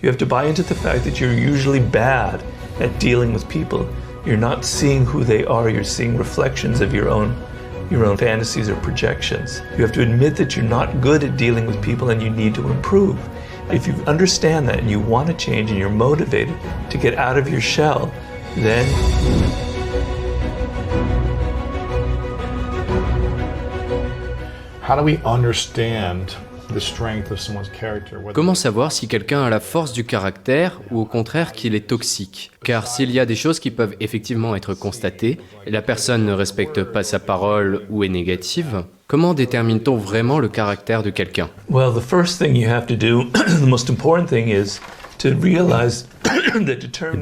You have to buy into the fact that you're usually bad at dealing with people. You're not seeing who they are, you're seeing reflections of your own fantasies or projections. You have to admit that you're not good at dealing with people and you need to improve. If you understand that and you want to change and you're motivated to get out of your shell, then how do we understand the strength of someone's character? Comment savoir si quelqu'un a la force du caractère ou au contraire qu'il est toxique? Car s'il y a des choses qui peuvent effectivement être constatées, et la personne ne respecte pas sa parole ou est négative, comment détermine-t-on vraiment le caractère de quelqu'un? Well, the first thing you have to do, the most important thing is to realize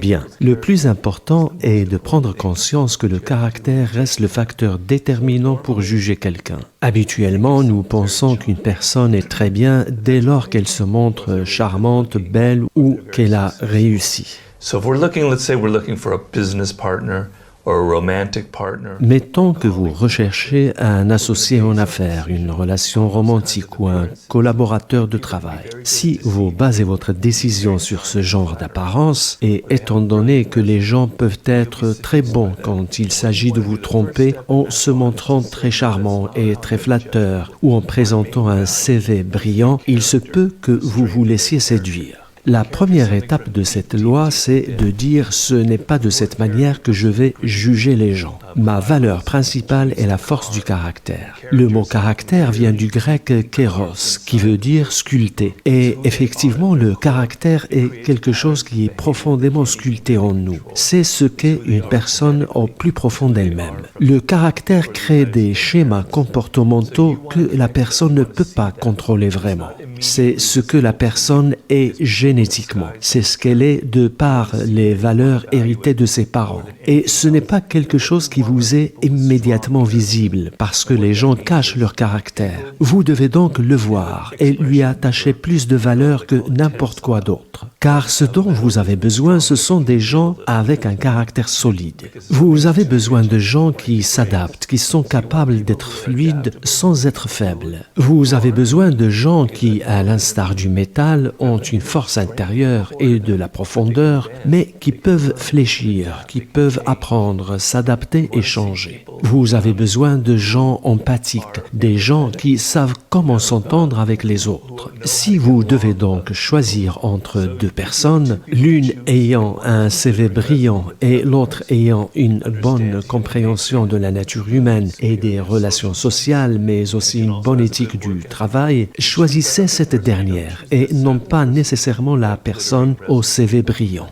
Bien, le plus important est de prendre conscience que le caractère reste le facteur déterminant pour juger quelqu'un. Habituellement, nous pensons qu'une personne est très bien dès lors qu'elle se montre charmante, belle ou qu'elle a réussi. So if we're looking, let's say we're looking for a business partner or a romantic partner. Mettons que vous recherchez un associé en affaires, une relation romantique ou un collaborateur de travail. Si vous basez votre décision sur ce genre d'apparence, et étant donné que les gens peuvent être très bons quand il s'agit de vous tromper en se montrant très charmant et très flatteur ou en présentant un CV brillant, il se peut que vous vous laissiez séduire. La première étape de cette loi, c'est de dire « ce n'est pas de cette manière que je vais juger les gens ». Ma valeur principale est la force du caractère. Le mot caractère vient du grec « kéros » qui veut dire « sculpter ». Et effectivement, le caractère est quelque chose qui est profondément sculpté en nous. C'est ce qu'est une personne au plus profond d'elle-même. Le caractère crée des schémas comportementaux que la personne ne peut pas contrôler vraiment. C'est ce que la personne est génétiquement. C'est ce qu'elle est de par les valeurs héritées de ses parents. Et ce n'est pas quelque chose qui vous est immédiatement visible parce que les gens cachent leur caractère. Vous devez donc le voir et lui attacher plus de valeur que n'importe quoi d'autre. Car ce dont vous avez besoin, ce sont des gens avec un caractère solide. Vous avez besoin de gens qui s'adaptent, qui sont capables d'être fluides sans être faibles. Vous avez besoin de gens qui, à l'instar du métal, ont une force intérieure et de la profondeur, mais qui peuvent fléchir, qui peuvent apprendre, s'adapter et changer. Vous avez besoin de gens empathiques, des gens qui savent comment s'entendre avec les autres. Si vous devez donc choisir entre deux personnes, l'une ayant un CV brillant et l'autre ayant une bonne compréhension de la nature humaine et des relations sociales, mais aussi une bonne éthique du travail, choisissez cette dernière et non pas nécessairement la personne au CV brillant.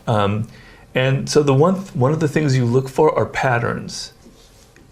And so one of the things you look for are patterns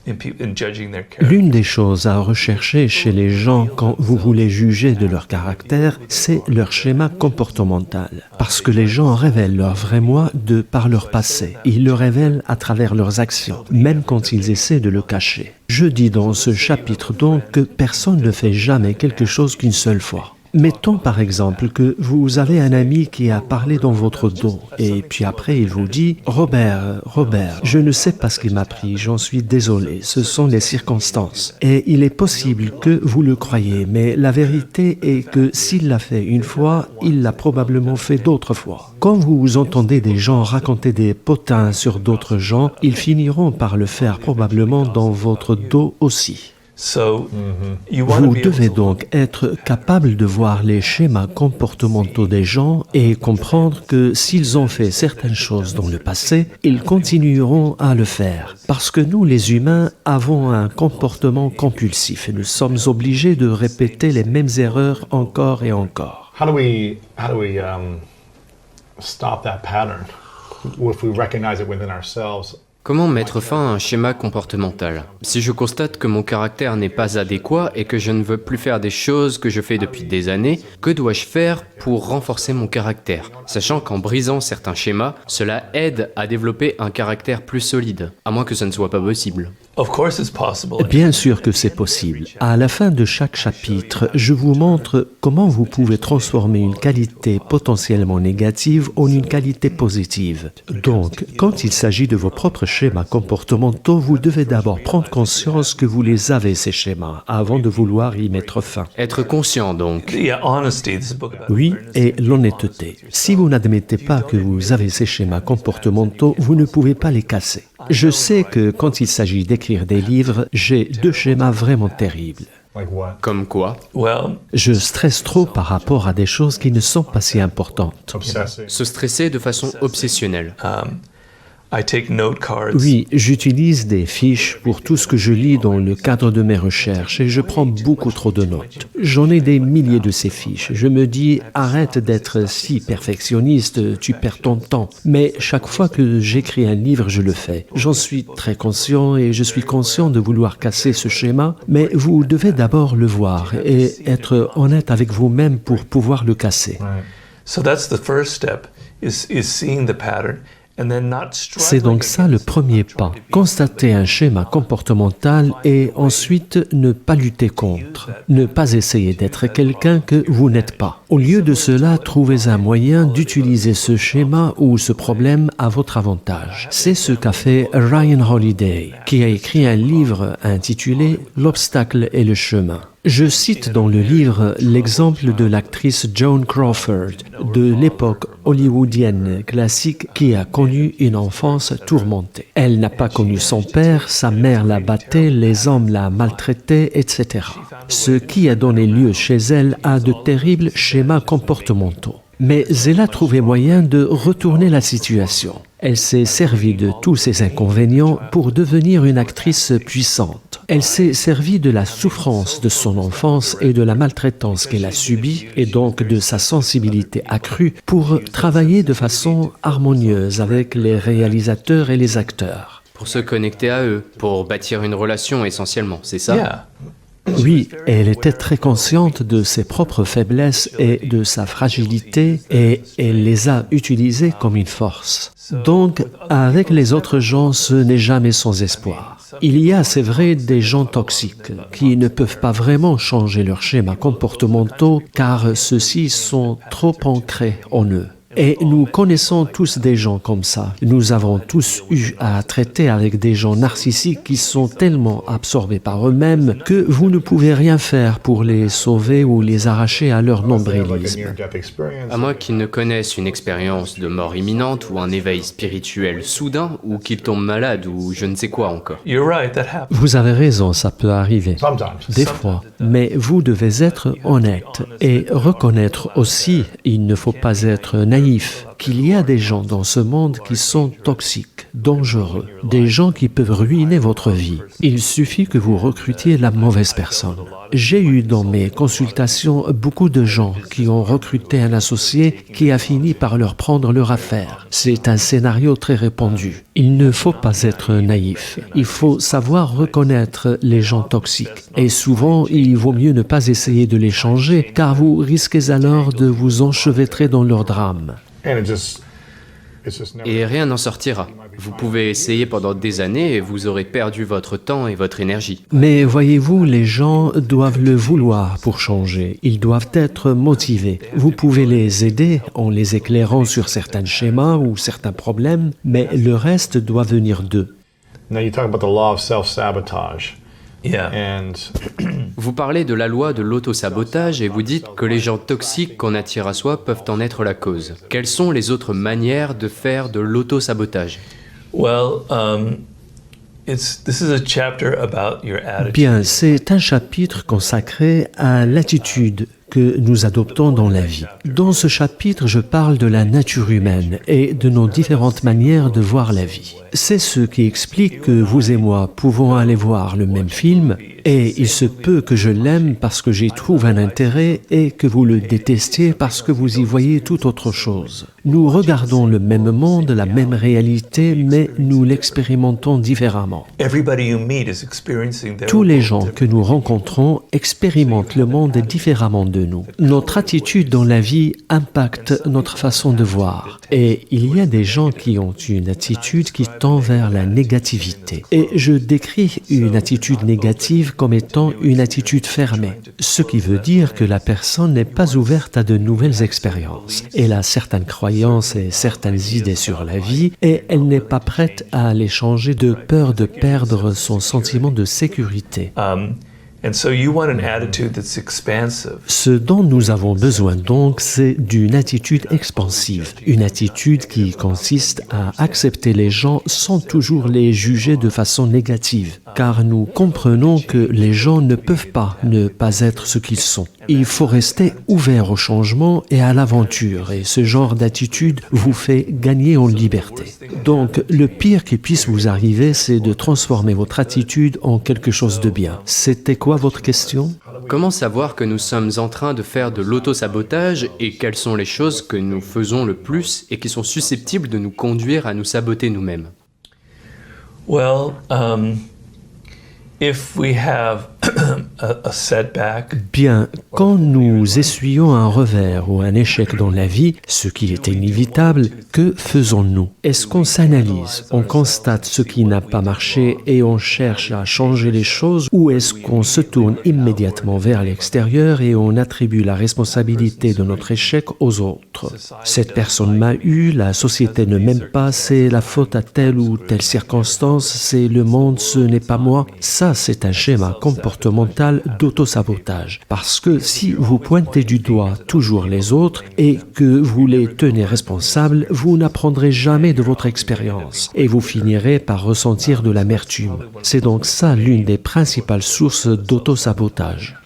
in judging their character. L'une des choses à rechercher chez les gens quand vous voulez juger de leur caractère, c'est leur schéma comportemental. Parce que les gens révèlent leur vrai moi de par leur passé. Ils le révèlent à travers leurs actions, même quand ils essaient de le cacher. Je dis dans ce chapitre donc que personne ne fait jamais quelque chose qu'une seule fois. Mettons par exemple que vous avez un ami qui a parlé dans votre dos et puis après il vous dit « Robert, je ne sais pas ce qui m'a pris, j'en suis désolé, ce sont les circonstances. » Et il est possible que vous le croyez, mais la vérité est que s'il l'a fait une fois, il l'a probablement fait d'autres fois. Quand vous entendez des gens raconter des potins sur d'autres gens, ils finiront par le faire probablement dans votre dos aussi. Vous devez donc être capable de voir les schémas comportementaux des gens et comprendre que s'ils ont fait certaines choses dans le passé, ils continueront à le faire. Parce que nous, les humains, avons un comportement compulsif et nous sommes obligés de répéter les mêmes erreurs encore et encore. How do we stop that pattern if we recognize it within ourselves? Comment mettre fin à un schéma comportemental? Si je constate que mon caractère n'est pas adéquat et que je ne veux plus faire des choses que je fais depuis des années, que dois-je faire pour renforcer mon caractère? Sachant qu'en brisant certains schémas, cela aide à développer un caractère plus solide, à moins que ça ne soit pas possible. Of course it's possible. Bien sûr que c'est possible. À la fin de chaque chapitre, je vous montre comment vous pouvez transformer une qualité potentiellement négative en une qualité positive. Donc, quand il s'agit de vos propres schémas comportementaux, vous devez d'abord prendre conscience que vous les avez, ces schémas, avant de vouloir y mettre fin. Être conscient donc. Yeah, honesty. This is a book about Oui, et l'honnêteté. Si vous n'admettez pas que vous avez ces schémas comportementaux, vous ne pouvez pas les casser. Je sais que quand il s'agit d'écrire des livres, j'ai 2 schémas vraiment terribles. Like what? Comme quoi? Well, Je stresse trop par rapport à des choses qui ne sont pas si importantes. Obsessive. Se stresser de façon obsessionnelle. I take note cards. Oui, j'utilise des fiches pour tout ce que je lis dans le cadre de mes recherches et je prends beaucoup trop de notes. J'en ai des milliers de ces fiches. Je me dis, arrête d'être si perfectionniste, tu perds ton temps. Mais chaque fois que j'écris un livre, je le fais. J'en suis très conscient et je suis conscient de vouloir casser ce schéma, mais vous devez d'abord le voir et être honnête avec vous-même pour pouvoir le casser. Right. So that's the first step, is seeing the pattern. C'est donc ça le premier pas, constater un schéma comportemental et ensuite ne pas lutter contre, ne pas essayer d'être quelqu'un que vous n'êtes pas. Au lieu de cela, trouvez un moyen d'utiliser ce schéma ou ce problème à votre avantage. C'est ce qu'a fait Ryan Holiday, qui a écrit un livre intitulé « L'obstacle et le chemin ». Je cite dans le livre l'exemple de l'actrice Joan Crawford, de l'époque hollywoodienne classique qui a connu une enfance tourmentée. Elle n'a pas connu son père, sa mère la battait, les hommes la maltraitaient, etc. Ce qui a donné lieu chez elle à de terribles schémas comportementaux. Mais elle a trouvé moyen de retourner la situation. Elle s'est servie de tous ces inconvénients pour devenir une actrice puissante. Elle s'est servie de la souffrance de son enfance et de la maltraitance qu'elle a subie, et donc de sa sensibilité accrue, pour travailler de façon harmonieuse avec les réalisateurs et les acteurs. Pour se connecter à eux, pour bâtir une relation essentiellement, c'est ça? Yeah. Oui, elle était très consciente de ses propres faiblesses et de sa fragilité et elle les a utilisées comme une force. Donc, avec les autres gens, ce n'est jamais sans espoir. Il y a, c'est vrai, des gens toxiques qui ne peuvent pas vraiment changer leurs schémas comportementaux car ceux-ci sont trop ancrés en eux. Et nous connaissons tous des gens comme ça. Nous avons tous eu à traiter avec des gens narcissiques qui sont tellement absorbés par eux-mêmes que vous ne pouvez rien faire pour les sauver ou les arracher à leur Like a nombrilisme. near-death experience. À moins qu'ils ne connaissent une expérience de mort imminente ou un éveil spirituel soudain ou qu'ils tombent malades ou je ne sais quoi encore. You're right, that happens. Vous avez raison, ça peut arriver. Sometimes. Des fois. Mais vous devez être honnête et reconnaître aussi, il ne faut pas être naïf, qu'il y a des gens dans ce monde qui sont toxiques, dangereux, des gens qui peuvent ruiner votre vie. Il suffit que vous recrutiez la mauvaise personne. J'ai eu dans mes consultations beaucoup de gens qui ont recruté un associé qui a fini par leur prendre leur affaire. C'est un scénario très répandu. Il ne faut pas être naïf. Il faut savoir reconnaître les gens toxiques. Et souvent, il vaut mieux ne pas essayer de les changer, car vous risquez alors de vous enchevêtrer dans leur drame. And it's just never. Et rien n'en sortira. Vous pouvez essayer pendant des années et vous aurez perdu votre temps et votre énergie. Mais voyez-vous, les gens doivent le vouloir pour changer. Ils doivent être motivés. Vous pouvez les aider en les éclairant sur certains schémas ou certains problèmes, mais le reste doit venir d'eux. Now you talk about the law of self-sabotage. Yeah. And Vous parlez de la loi de l'autosabotage et vous dites que les gens toxiques qu'on attire à soi peuvent en être la cause. Quelles sont les autres manières de faire de l'autosabotage? Well, this is a chapter about your attitude. Bien, c'est un chapitre consacré à l'attitude que nous adoptons dans la vie. Dans ce chapitre, je parle de la nature humaine et de nos différentes manières de voir la vie. C'est ce qui explique que vous et moi pouvons aller voir le même film Et il se peut que je l'aime parce que j'y trouve un intérêt et que vous le détestiez parce que vous y voyez tout autre chose. Nous regardons le même monde, la même réalité, mais nous l'expérimentons différemment. Tous les gens que nous rencontrons expérimentent le monde différemment de nous. Notre attitude dans la vie impacte notre façon de voir. Et il y a des gens qui ont une attitude qui tend vers la négativité. Et je décris une attitude négative comme étant une attitude fermée, ce qui veut dire que la personne n'est pas ouverte à de nouvelles expériences. Elle a certaines croyances et certaines idées sur la vie et elle n'est pas prête à les changer de peur de perdre son sentiment de sécurité. Ce dont nous avons besoin donc, c'est d'une attitude expansive, une attitude qui consiste à accepter les gens sans toujours les juger de façon négative, car nous comprenons que les gens ne peuvent pas ne pas être ce qu'ils sont. Il faut rester ouvert au changement et à l'aventure, et ce genre d'attitude vous fait gagner en liberté. Donc, le pire qui puisse vous arriver, c'est de transformer votre attitude en quelque chose de bien. C'était quoi votre question? Comment savoir que nous sommes en train de faire de l'auto-sabotage et quelles sont les choses que nous faisons le plus et qui sont susceptibles de nous conduire à nous saboter nous-mêmes? If we have a setback, Bien, quand nous essuyons un revers ou un échec dans la vie, ce qui est inévitable, que faisons-nous? Est-ce qu'on s'analyse, on constate ce qui n'a pas marché et on cherche à changer les choses, ou est-ce qu'on se tourne immédiatement vers l'extérieur et on attribue la responsabilité de notre échec aux autres? Cette personne m'a eu, la société ne m'aime pas, c'est la faute à telle ou telle circonstance, c'est le monde, ce n'est pas moi. Ça, c'est un schéma comportemental d'auto-sabotage. Parce que si vous pointez du doigt toujours les autres et que vous les tenez responsables, vous n'apprendrez jamais de votre expérience et vous finirez par ressentir de l'amertume. C'est donc ça l'une des principales sources d'auto-sabotage.